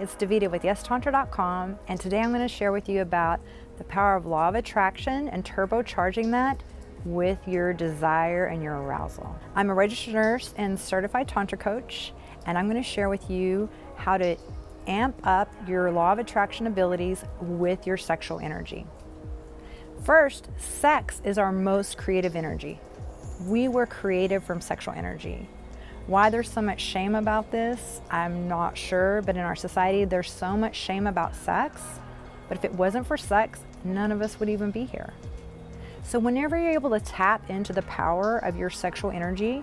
It's D'Vita with YesTantra.com, and today I'm going to share with you about the power of law of attraction and turbocharging that with your desire and your arousal. I'm a registered nurse and certified Tantra coach, and I'm going to share with you how to amp up your law of attraction abilities with your sexual energy. First, sex is our most creative energy. We were created from sexual energy. Why there's so much shame about this, I'm not sure, but in our society, there's so much shame about sex. But if it wasn't for sex, none of us would even be here. So whenever you're able to tap into the power of your sexual energy,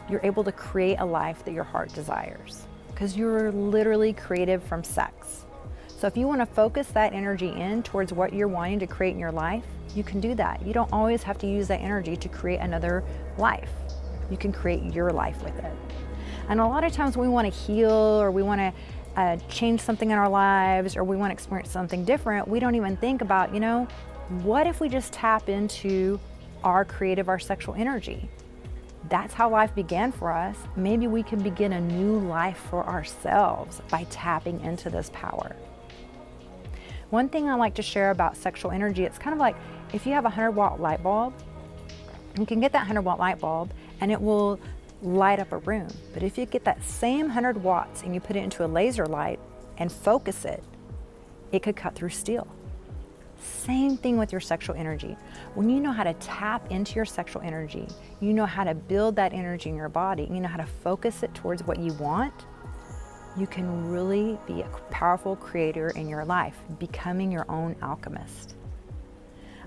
you're able to create a life that your heart desires, because you're literally created from sex. So if you want to focus that energy in towards what you're wanting to create in your life, you can do that. You don't always have to use that energy to create another life. You can create your life with it. And a lot of times we want to heal, or we want to change something in our lives, or we want to experience something different. We don't even think about, what if we just tap into our creative, our sexual energy? That's how life began for us. Maybe we can begin a new life for ourselves by tapping into this power. One thing I like to share about sexual energy, it's kind of like if you have a 100-watt light bulb, you can get that 100-watt light bulb and it will light up a room. But if you get that same 100 watts and you put it into a laser light and focus it, it could cut through steel. Same thing with your sexual energy. When you know how to tap into your sexual energy, you know how to build that energy in your body, you know how to focus it towards what you want, you can really be a powerful creator in your life, becoming your own alchemist.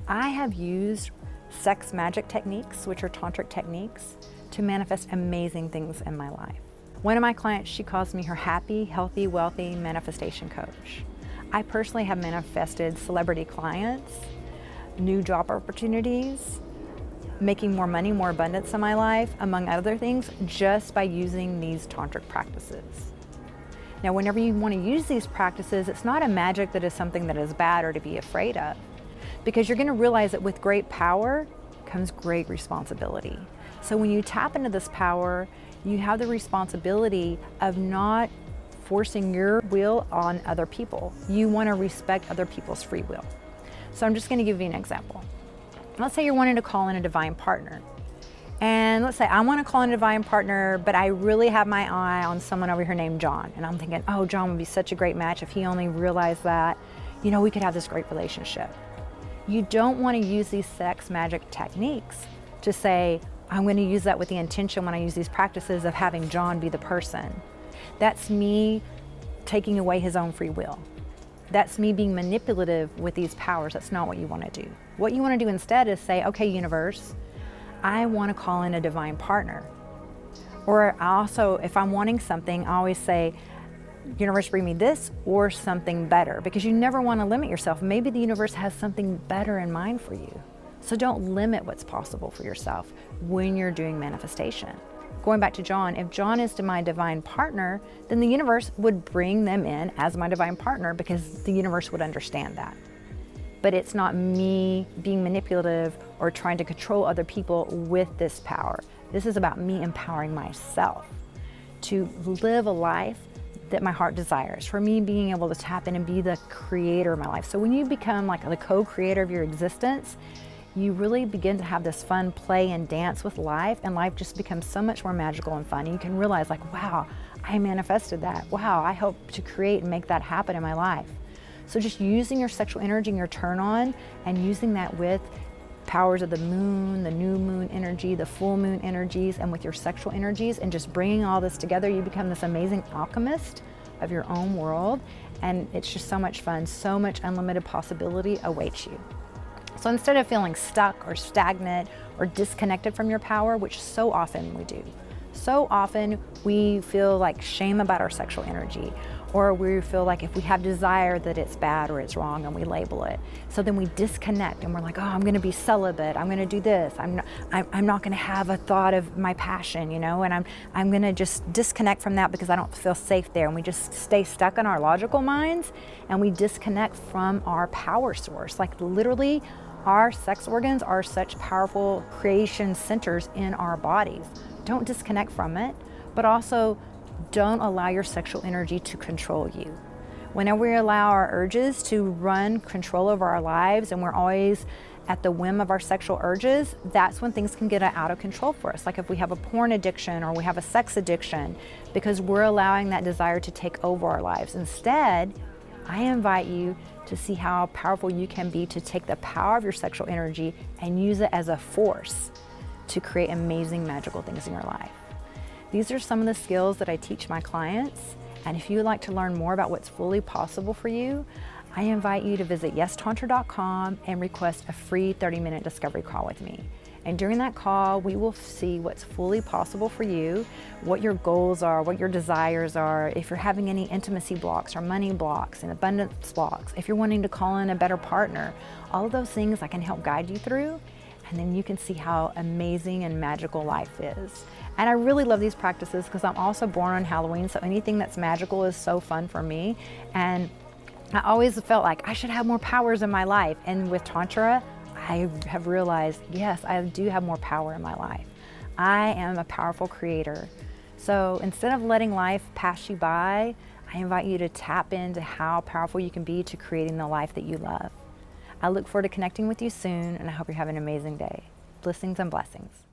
I have used sex magic techniques, which are tantric techniques, to manifest amazing things in my life. One of my clients, she calls me her happy, healthy, wealthy manifestation coach. I personally have manifested celebrity clients, new job opportunities, making more money, more abundance in my life, among other things, just by using these tantric practices. Now, whenever you want to use these practices, it's not a magic that is something that is bad or to be afraid of, because you're going to realize that with great power comes great responsibility. So when you tap into this power, you have the responsibility of not forcing your will on other people. You want to respect other people's free will. So I'm just going to give you an example. Let's say you're wanting to call in a divine partner. And let's say I want to call in a divine partner, but I really have my eye on someone over here named John. And I'm thinking, oh, John would be such a great match if he only realized that, we could have this great relationship. You don't want to use these sex magic techniques to say, I'm going to use that with the intention when I use these practices of having John be the person. That's me taking away his own free will. That's me being manipulative with these powers. That's not what you want to do. What you want to do instead is say, okay, universe, I want to call in a divine partner. Or also, if I'm wanting something, I always say, universe, bring me this or something better, because you never want to limit yourself. Maybe the universe has something better in mind for you. So don't limit what's possible for yourself when you're doing manifestation. Going back to John, if John is my divine partner, then the universe would bring them in as my divine partner, because the universe would understand that. But it's not me being manipulative or trying to control other people with this power. This is about me empowering myself to live a life that my heart desires, for me being able to tap in and be the creator of my life. So when you become like the co-creator of your existence, you really begin to have this fun play and dance with life, and life just becomes so much more magical and fun. And you can realize like, wow, I manifested that. Wow, I hope to create and make that happen in my life. So just using your sexual energy and your turn on, and using that with powers of the moon, the new moon energy, the full moon energies, and with your sexual energies, and just bringing all this together, you become this amazing alchemist of your own world. And it's just so much fun. So much unlimited possibility awaits you. So instead of feeling stuck or stagnant or disconnected from your power, which so often we do, so often we feel like shame about our sexual energy, or we feel like if we have desire that it's bad or it's wrong, and we label it. So then we disconnect and we're like, oh, I'm going to be celibate. I'm going to do this. I'm not going to have a thought of my passion, and I'm going to just disconnect from that because I don't feel safe there. And we just stay stuck in our logical minds, and we disconnect from our power source. Like literally, our sex organs are such powerful creation centers in our bodies. Don't disconnect from it, but also don't allow your sexual energy to control you. Whenever we allow our urges to run control over our lives and we're always at the whim of our sexual urges, that's when things can get out of control for us. Like if we have a porn addiction or we have a sex addiction, because we're allowing that desire to take over our lives. Instead, I invite you to see how powerful you can be to take the power of your sexual energy and use it as a force to create amazing, magical things in your life. These are some of the skills that I teach my clients. And if you would like to learn more about what's fully possible for you, I invite you to visit yestantra.com and request a free 30-minute discovery call with me. And during that call, we will see what's fully possible for you, what your goals are, what your desires are, if you're having any intimacy blocks or money blocks and abundance blocks, if you're wanting to call in a better partner, all of those things I can help guide you through. And then you can see how amazing and magical life is. And I really love these practices because I'm also born on Halloween, so anything that's magical is so fun for me. And I always felt like I should have more powers in my life. And with Tantra, I have realized, yes, I do have more power in my life. I am a powerful creator. So instead of letting life pass you by, I invite you to tap into how powerful you can be to creating the life that you love. I look forward to connecting with you soon, and I hope you're having an amazing day. Blessings and blessings.